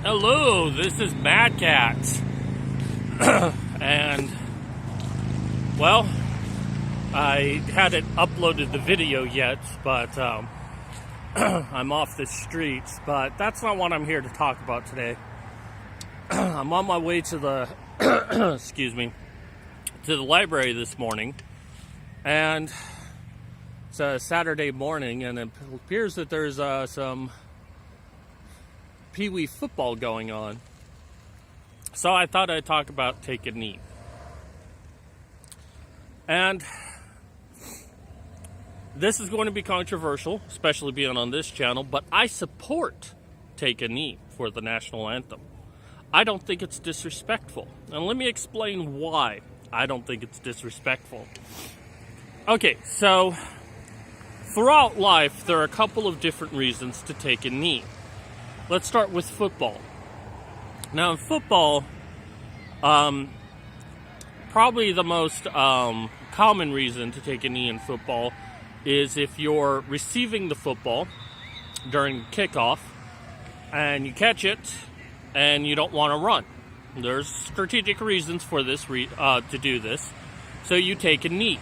Hello, this is Mad Cat. And, well, I hadn't uploaded the video yet, but I'm off the streets. But that's not what I'm here to talk about today. I'm on my way to the, to the library this morning. And it's a Saturday morning, and it appears that there's some Pee Wee football going on. So I thought I'd talk about Take a Knee. And this is going to be controversial, especially being on this channel, but I support Take a Knee for the national anthem. I don't think it's disrespectful. And let me explain why I don't think it's disrespectful. Okay, so throughout life, there are a couple of different reasons to take a knee. Let's start with football. Now, in football, probably the most common reason to take a knee in football is if you're receiving the football during kickoff and you catch it and you don't want to run. There's strategic reasons for this to do this, so you take a knee.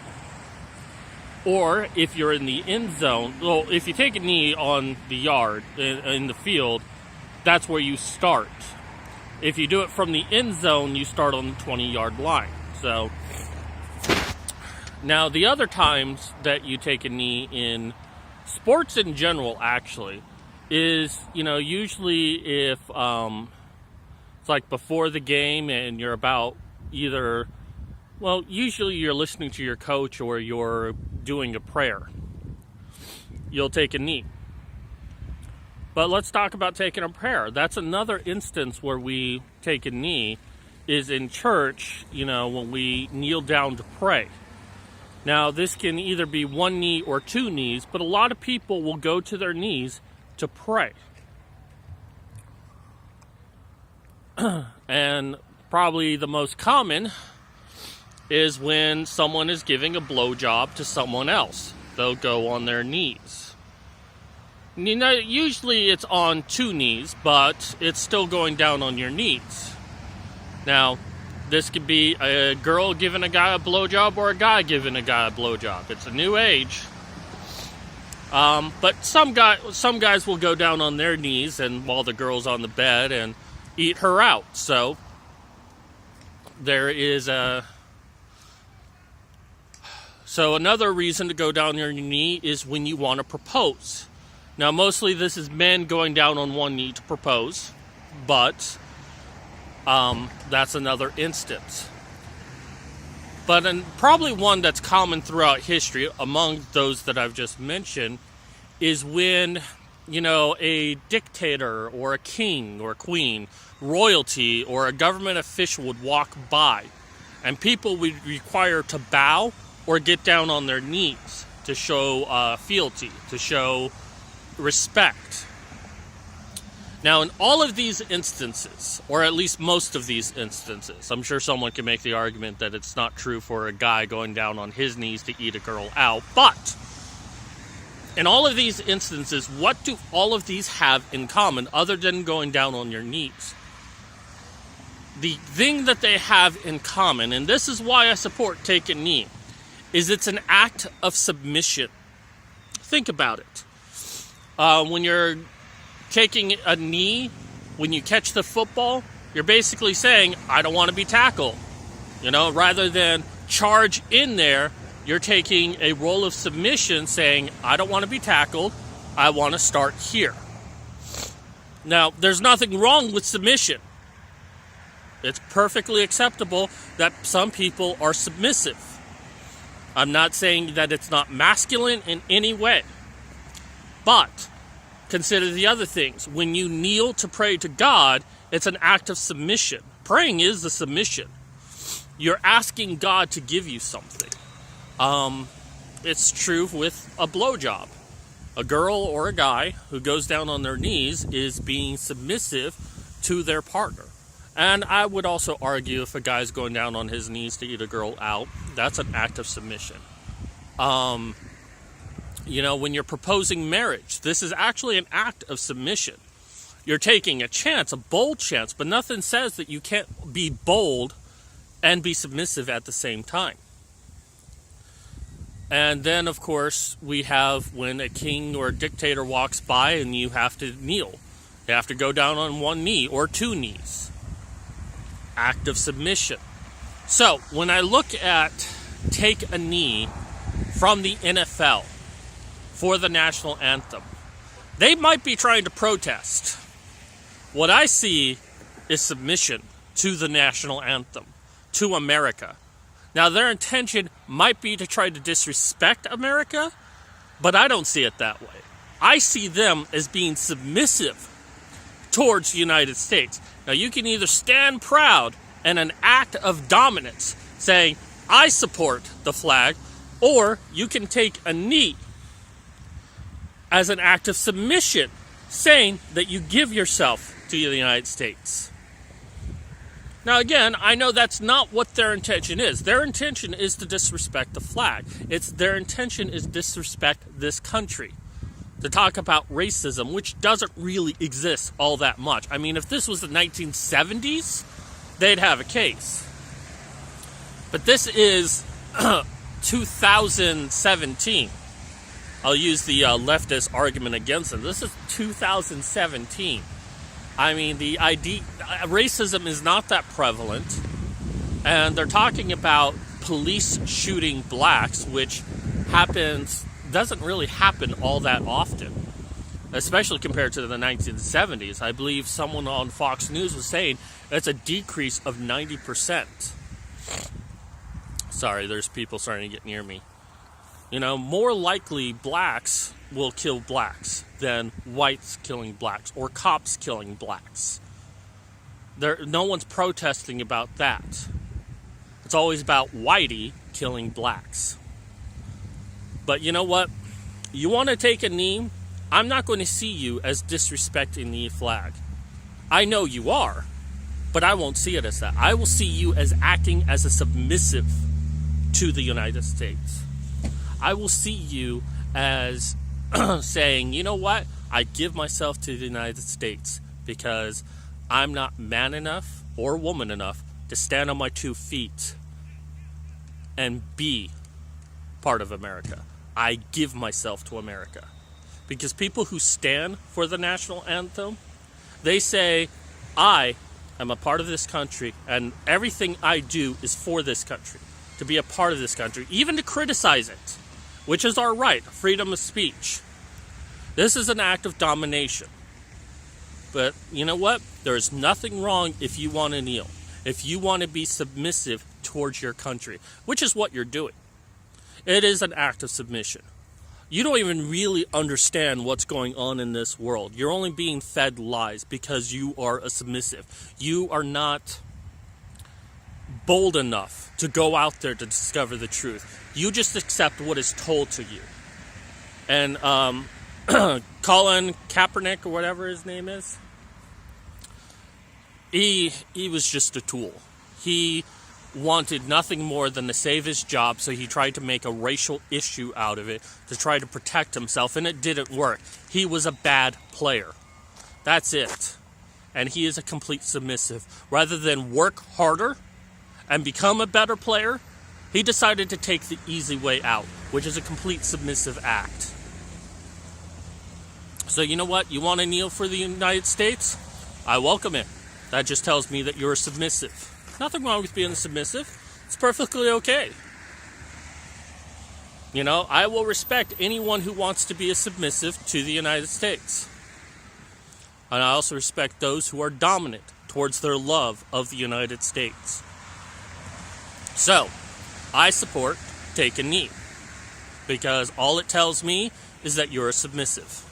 Or if you're in the end zone, well, if you take a knee on the yard, in the field, that's where you start. If you do it from the end zone, you start on the 20-yard line. So, now the other times that you take a knee in sports in general, actually, is, usually if it's like before the game and you're about usually you're listening to your coach or you're doing a prayer, you'll take a knee. But let's talk about taking a prayer. That's another instance where we take a knee, is in church, when we kneel down to pray. Now, this can either be one knee or two knees, but a lot of people will go to their knees to pray. And probably the most common is when someone is giving a blowjob to someone else. They'll go on their knees. Usually it's on two knees, but it's still going down on your knees. Now, this could be a girl giving a guy a blowjob or a guy giving a guy a blowjob. It's a new age. But some guys will go down on their knees and while the girl's on the bed and eat her out. So there is another reason to go down on your knee is when you want to propose. Now, mostly this is men going down on one knee to propose, but that's another instance. But probably one that's common throughout history among those that I've just mentioned is when, a dictator or a king or queen, royalty or a government official would walk by and people would be required to bow or get down on their knees to show fealty, to show respect. Now, in all of these instances, or at least most of these instances, I'm sure someone can make the argument that it's not true for a guy going down on his knees to eat a girl out, but in all of these instances, what do all of these have in common other than going down on your knees? The thing that they have in common, and this is why I support Take a Knee, is it's an act of submission. Think about it. When you're taking a knee, when you catch the football, you're basically saying, I don't want to be tackled. Rather than charge in there, you're taking a role of submission saying, I don't want to be tackled, I want to start here. Now, there's nothing wrong with submission. It's perfectly acceptable that some people are submissive. I'm not saying that it's not masculine in any way. But consider the other things. When you kneel to pray to God, it's an act of submission. Praying is a submission. You're asking God to give you something. It's true with a blowjob. A girl or a guy who goes down on their knees is being submissive to their partner. And I would also argue if a guy's going down on his knees to eat a girl out, that's an act of submission. When you're proposing marriage, this is actually an act of submission. You're taking a chance, a bold chance, but nothing says that you can't be bold and be submissive at the same time. And then, of course, we have when a king or a dictator walks by and you have to kneel. You have to go down on one knee or two knees. Act of submission. So, when I look at take a knee from the NFL for the national anthem, they might be trying to protest. What I see is submission to the national anthem, to America. Now, their intention might be to try to disrespect America, but I don't see it that way. I see them as being submissive towards the United States. Now, you can either stand proud and an act of dominance, saying, I support the flag, or you can take a knee as an act of submission, saying that you give yourself to the United States. Now, again, I know that's not what their intention is. Their intention is to disrespect the flag. Their intention is disrespect this country. To talk about racism, which doesn't really exist all that much. I mean, if this was the 1970s, they'd have a case. But this is 2017. I'll use the leftist argument against them. This is 2017. I mean, racism is not that prevalent. And they're talking about police shooting blacks, which doesn't really happen all that often, especially compared to the 1970s. I believe someone on Fox News was saying it's a decrease of 90%. Sorry, there's people starting to get near me. You know, more likely blacks will kill blacks than whites killing blacks or cops killing blacks. No one's protesting about that. It's always about whitey killing blacks. But you know what? You want to take a knee? I'm not going to see you as disrespecting the flag. I know you are, but I won't see it as that. I will see you as acting as a submissive to the United States. I will see you as saying, you know what? I give myself to the United States because I'm not man enough or woman enough to stand on my 2 feet and be part of America. I give myself to America. Because people who stand for the national anthem, they say, I am a part of this country and everything I do is for this country, to be a part of this country, even to criticize it, which is our right, freedom of speech. This is an act of domination. But you know what? There's nothing wrong if you want to kneel, if you want to be submissive towards your country, which is what you're doing. It is an act of submission. You don't even really understand what's going on in this world. You're only being fed lies because you are a submissive. You are not bold enough to go out there to discover the truth. You just accept what is told to you. And Colin Kaepernick, or whatever his name is, he was just a tool. He wanted nothing more than to save his job, so he tried to make a racial issue out of it to try to protect himself, and it didn't work. He was a bad player. That's it. And he is a complete submissive. Rather than work harder and become a better player, he decided to take the easy way out, which is a complete submissive act. So you know what? You want to kneel for the United States? I welcome it. That just tells me that you're submissive. Nothing wrong with being submissive. It's perfectly okay. You know, I will respect anyone who wants to be a submissive to the United States. And I also respect those who are dominant towards their love of the United States. So, I support take a knee. Because all it tells me is that you're a submissive.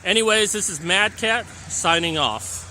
Anyways, this is Mad Cat signing off.